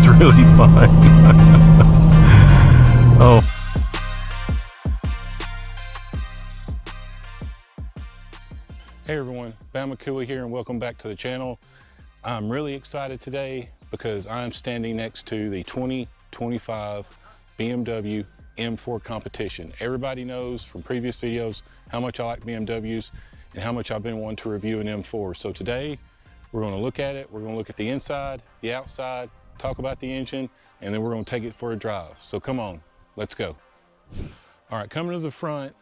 It's really fun. Oh. Hey everyone, Bama Cooey here and welcome back to the channel. I'm really excited today because I'm standing next to the 2025 BMW M4 Competition. Everybody knows from previous videos how much I like BMWs and how much I've been wanting to review an M4. So today we're going to look at it, we're going to look at the inside, the outside, talk about the engine, and then we're going to take it for a drive. So come on, let's go. All right, coming to the front,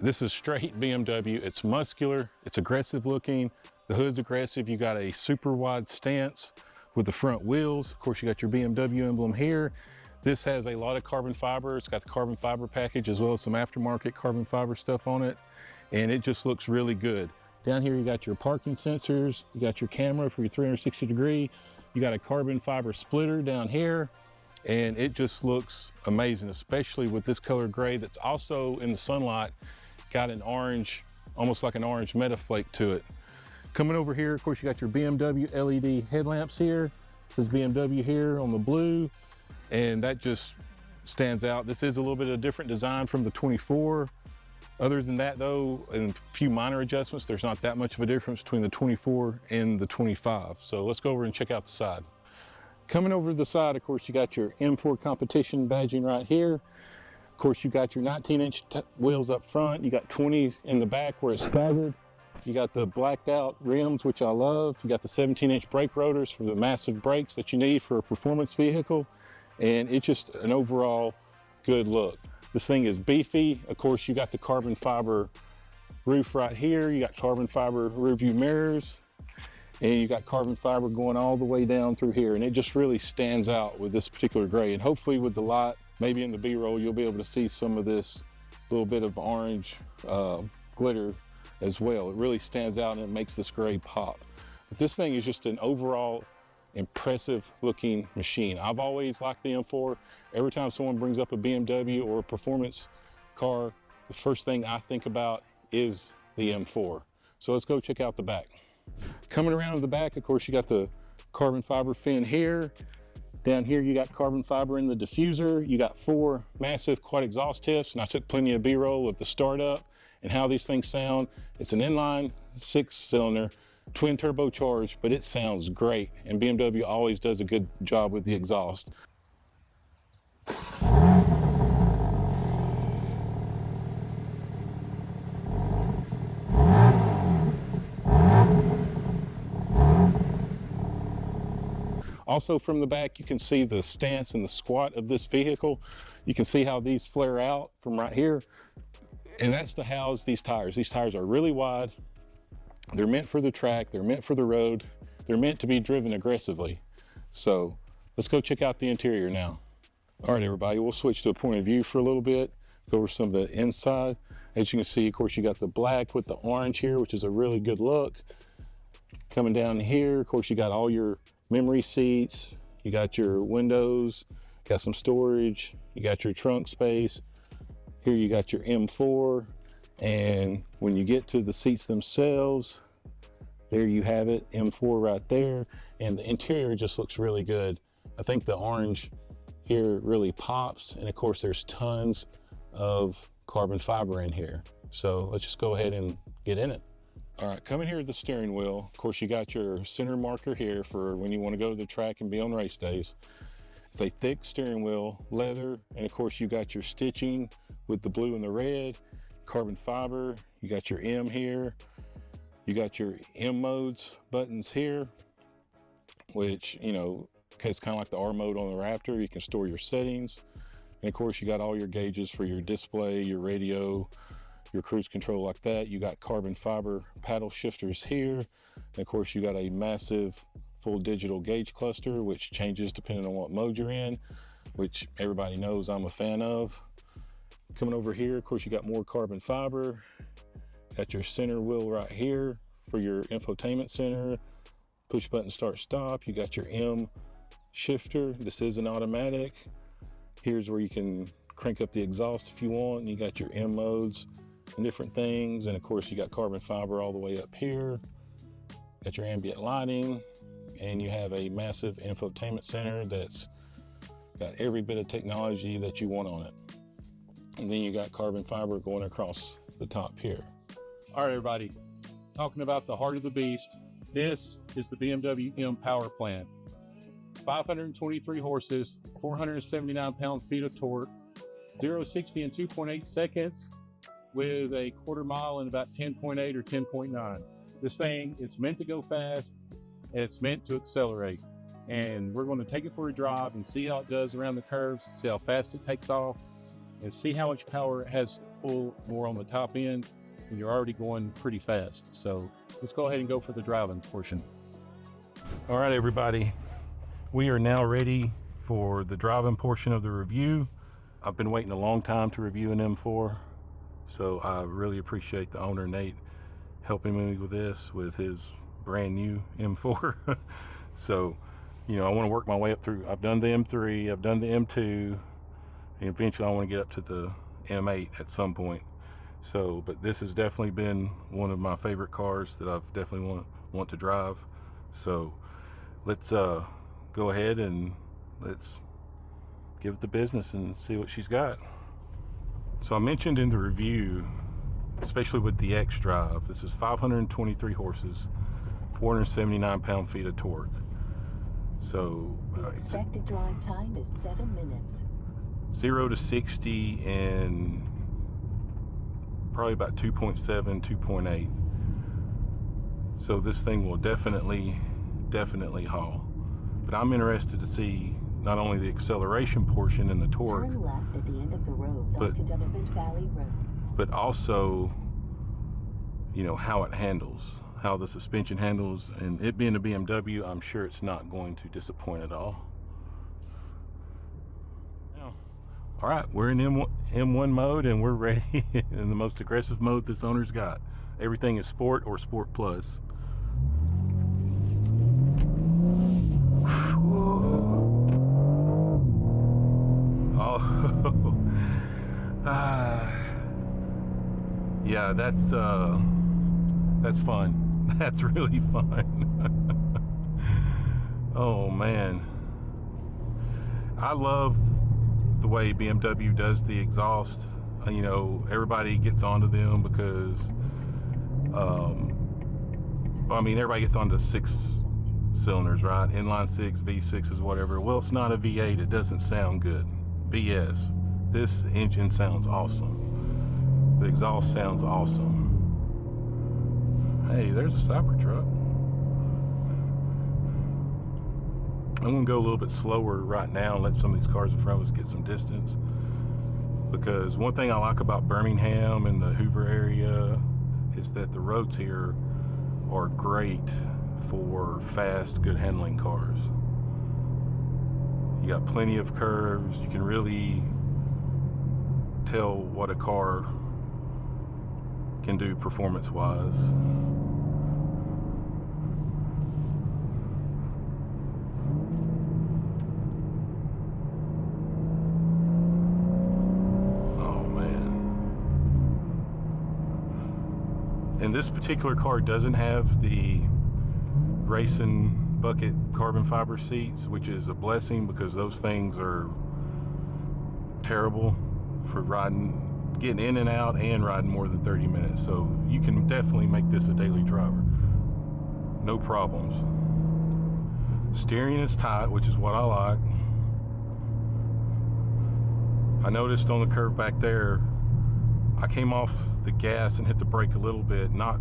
this is straight BMW. It's muscular, it's aggressive looking. The hood's aggressive. You got a super wide stance with the front wheels. Of course, you got your BMW emblem here. This has a lot of carbon fiber. It's got the carbon fiber package as well as some aftermarket carbon fiber stuff on it. And it just looks really good. Down here, you got your parking sensors. You got your camera for your 360 degree. You got a carbon fiber splitter down here. And it just looks amazing, especially with this color gray that's also in the sunlight, got an orange, almost like an orange Metaflake to it. Coming over here, of course, you got your BMW LED headlamps here. It says BMW here on the blue, and that just stands out. This is a little bit of a different design from the 24. Other than that though, and a few minor adjustments, there's not that much of a difference between the 24 and the 25. So let's go over and check out the side. Coming over to the side, of course, you got your M4 Competition badging right here. Of course, you got your 19-inch wheels up front. You got 20 in the back where it's staggered. You got the blacked out rims, which I love. You got the 17-inch brake rotors for the massive brakes that you need for a performance vehicle. And it's just an overall good look. This thing is beefy. Of course, you got the carbon fiber roof right here. You got carbon fiber rear view mirrors. And you got carbon fiber going all the way down through here. And it just really stands out with this particular gray. And hopefully with the light, maybe in the B-roll, you'll be able to see some of this little bit of orange glitter as well. It really stands out and it makes this gray pop. But this thing is just an overall impressive looking machine. I've always liked the M4. Every time someone brings up a BMW or a performance car, the first thing I think about is the M4. So let's go check out the back. Coming around to the back, of course, you got the carbon fiber fin here. Down here, you got carbon fiber in the diffuser. You got 4 massive quad exhaust tips, and I took plenty of B-roll of the startup and how these things sound. It's an inline 6-cylinder, twin turbocharged, but it sounds great. And BMW always does a good job with the exhaust. Also from the back, you can see the stance and the squat of this vehicle. You can see how these flare out from right here. And that's to house these tires. These tires are really wide. They're meant for the track. They're meant for the road. They're meant to be driven aggressively. So let's go check out the interior now. All right, everybody, we'll switch to a point of view for a little bit, go over some of the inside. As you can see, of course, you got the black with the orange here, which is a really good look. Coming down here, of course, you got all your memory seats, you got your windows, got some storage, you got your trunk space. Here you got your M4, and when you get to the seats themselves, there you have it, M4 right there, and the interior just looks really good. I think the orange here really pops, and of course there's tons of carbon fiber in here. So let's just go ahead and get in it. All right, coming here to the steering wheel, of course you got your center marker here for when you want to go to the track and be on race days. It's a thick steering wheel, leather, and of course you got your stitching with the blue and the red, carbon fiber. You got your M here. You got your M modes buttons here, which, you know, it's kind of like the R mode on the Raptor. You can store your settings. And of course you got all your gauges for your display, your radio, your cruise control like that. You got carbon fiber paddle shifters here. And of course you got a massive full digital gauge cluster, which changes depending on what mode you're in, which everybody knows I'm a fan of. Coming over here, of course, you got more carbon fiber. Got your center wheel right here for your infotainment center. Push button start stop. You got your M shifter. This is an automatic. Here's where you can crank up the exhaust if you want. And you got your M modes and different things. And of course, you got carbon fiber all the way up here. Got your ambient lighting. and you have a massive infotainment center that's got every bit of technology that you want on it. And then you got carbon fiber going across the top here. All right, everybody, talking about the heart of the beast. This is the BMW M Power Plant. 523 horses, 479 pound-feet of torque, 0-60 in 2.8 seconds with a quarter mile in about 10.8 or 10.9. This thing is meant to go fast and it's meant to accelerate. And we're going to take it for a drive and see how it does around the curves, see how fast it takes off, and see how much power it has to pull more on the top end when you're already going pretty fast. So let's go ahead and go for the driving portion. All right, everybody, we are now ready for the driving portion of the review. I've been waiting a long time to review an M4, so I really appreciate the owner, Nate, helping me with this, with his brand new M4. So, you know, I want to work my way up through. I've done the M3, I've done the M2, and eventually I want to get up to the M8 at some point. So, but this has definitely been one of my favorite cars that I've definitely want to drive. So let's go ahead and let's give it the business and see what she's got. So I mentioned in the review, especially with the X drive, this is 523 horses, 479 pound-feet of torque. So the expected drive time is 7 minutes. 0 to 60 in probably about 2.7, 2.8. So this thing will definitely haul. But I'm interested to see not only the acceleration portion and the torque, turn left at the end of the road onto Donovan Valley Road, but also, you know, how it handles, how the suspension handles. And it being a BMW, I'm sure it's not going to disappoint at all. All right, we're in M1 mode and we're ready in the most aggressive mode this owner's got. Everything is Sport or Sport Plus. Oh, yeah, that's fun. That's really fun. Oh man, I love the way BMW does the exhaust. You know, everybody gets onto them because I mean, everybody gets onto 6 cylinders, right? Inline 6, V6s, whatever. Well, it's not a V8, it doesn't sound good. BS. This engine sounds awesome. The exhaust sounds awesome. Hey, there's a Cybertruck. I'm gonna go a little bit slower right now and let some of these cars in front of us get some distance, because one thing I like about Birmingham and the Hoover area is that the roads here are great for fast, good handling cars. You got plenty of curves. You can really tell what a car can do performance-wise. And this particular car doesn't have the racing bucket carbon fiber seats, which is a blessing because those things are terrible for riding, getting in and out and riding more than 30 minutes. So you can definitely make this a daily driver. No problems. Steering is tight, which is what I like. I noticed on the curve back there, I came off the gas and hit the brake a little bit, not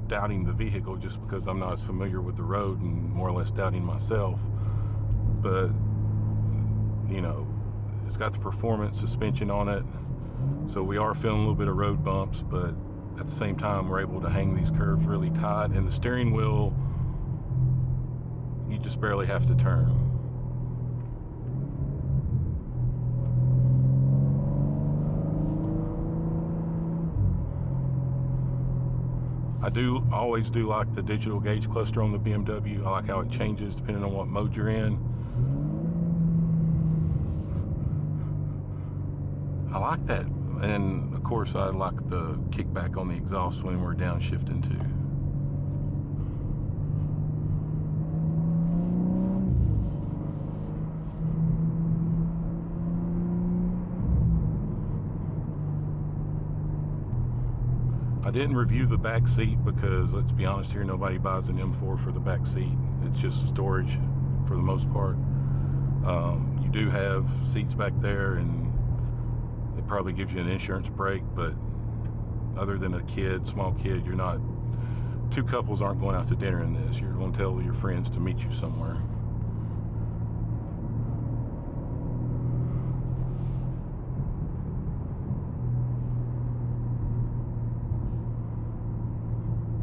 doubting the vehicle just because I'm not as familiar with the road and more or less doubting myself. But, you know, it's got the performance suspension on it, so we are feeling a little bit of road bumps, but at the same time we're able to hang these curves really tight. And the steering wheel, you just barely have to turn. I always do like the digital gauge cluster on the BMW. I like how it changes depending on what mode you're in. I like that. And of course I like the kickback on the exhaust when we're downshifting too. I didn't review the back seat because, let's be honest here, nobody buys an M4 for the back seat. It's just storage for the most part. You do have seats back there, and it probably gives you an insurance break, but other than a kid, small kid, you're not, two couples aren't going out to dinner in this. You're going to tell your friends to meet you somewhere.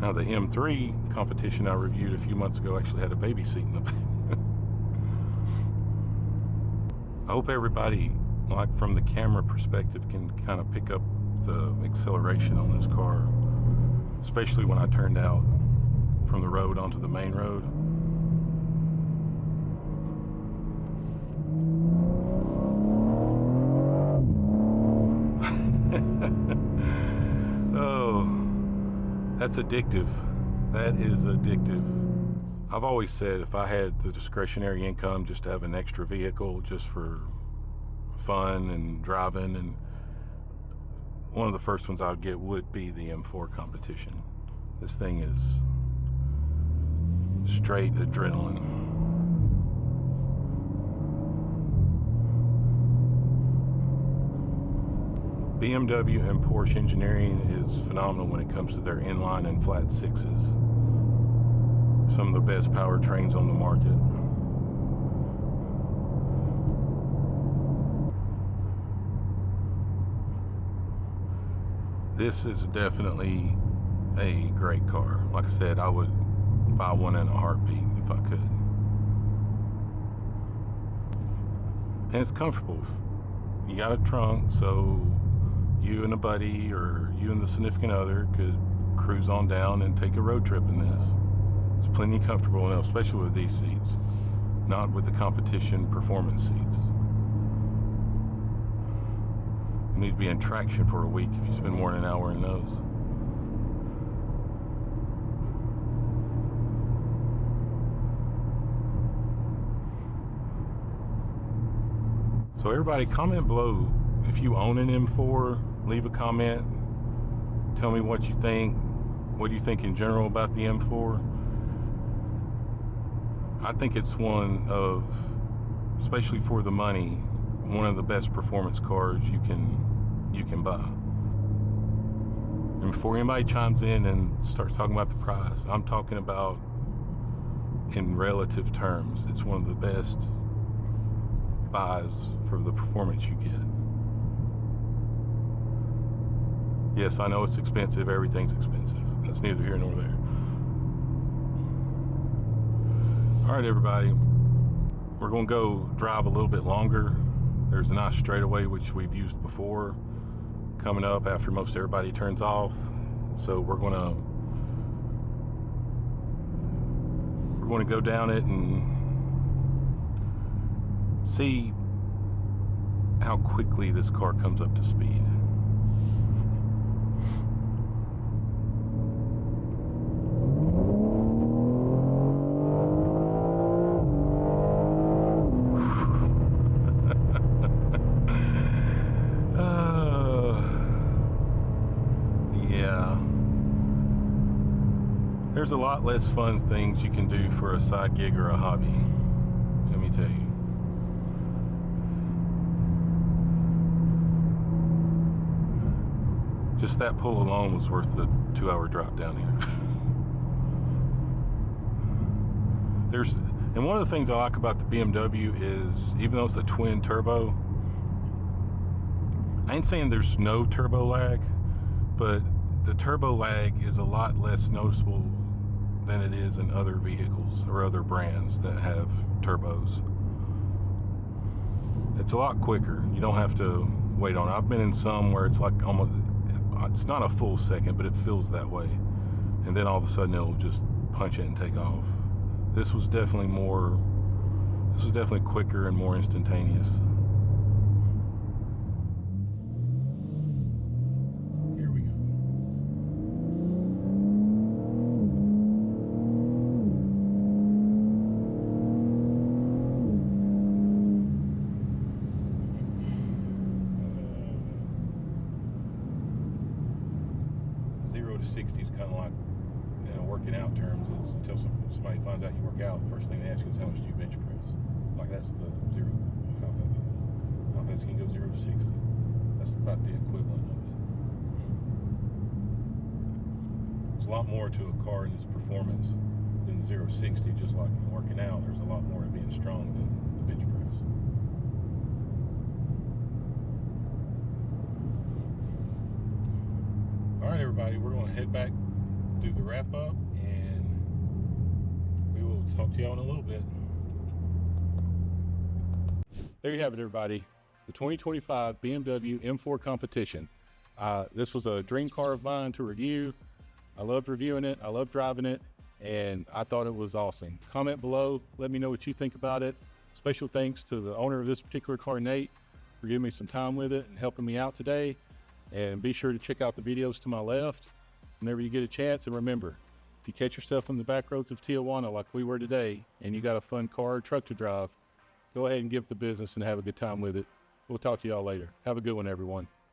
Now the M3 Competition I reviewed a few months ago actually had a baby seat in the back. I hope everybody, like from the camera perspective, can kind of pick up the acceleration on this car, especially when I turned out from the road onto the main road. Oh, that's addictive. That is addictive. I've always said if I had the discretionary income just to have an extra vehicle just for fun and driving, and one of the first ones I would get would be the M4 Competition. This thing is straight adrenaline. BMW and Porsche engineering is phenomenal when it comes to their inline and flat sixes. Some of the best powertrains on the market. This is definitely a great car. Like I said, I would buy one in a heartbeat if I could. And it's comfortable. You got a trunk, so you and a buddy or you and the significant other could cruise on down and take a road trip in this. It's plenty comfortable enough, especially with these seats, not with the competition performance seats. You need to be in traction for a week if you spend more than an hour in those. So everybody, comment below if you own an M4. Leave a comment. Tell me what you think. What do you think in general about the M4? I think it's one of, especially for the money, one of the best performance cars you can buy. And before anybody chimes in and starts talking about the price, I'm talking about in relative terms. It's one of the best buys for the performance you get. Yes, I know it's expensive. Everything's expensive. That's neither here nor there. All right, everybody. We're going to go drive a little bit longer. There's a nice straightaway, which we've used before, coming up after most everybody turns off. So we're going to go down it and see how quickly this car comes up to speed. There's a lot less fun things you can do for a side gig or a hobby, let me tell you. Just that pull alone was worth the 2-hour drive down here. And one of the things I like about the BMW is, even though it's a twin turbo, I ain't saying there's no turbo lag, but the turbo lag is a lot less noticeable than it is in other vehicles or other brands that have turbos. It's a lot quicker. You don't have to wait on it. I've been in some where it's like almost, it's not a full second, but it feels that way. And then all of a sudden it'll just punch it and take off. This was definitely quicker and more instantaneous. to 60 is kind of like, you know, working out terms is until somebody finds out you work out, the first thing they ask you is how much do you bench press. Like that's the zero, how fast can you go 0 to 60? That's about the equivalent of it. There's a lot more to a car and its performance than the 0 to 60, just like in working out, there's a lot more to being strong than the bench press. All right, everybody, we're going to head back, do the wrap up, and we will talk to y'all in a little bit. There you have it, everybody. The 2025 BMW M4 Competition. This was a dream car of mine to review. I loved reviewing it. I loved driving it, and I thought it was awesome. Comment below. Let me know what you think about it. Special thanks to the owner of this particular car, Nate, for giving me some time with it and helping me out today. And be sure to check out the videos to my left whenever you get a chance. And remember, if you catch yourself on the back roads of Tijuana like we were today, and you got a fun car or truck to drive, go ahead and give it the business and have a good time with it. We'll talk to y'all later. Have a good one, everyone.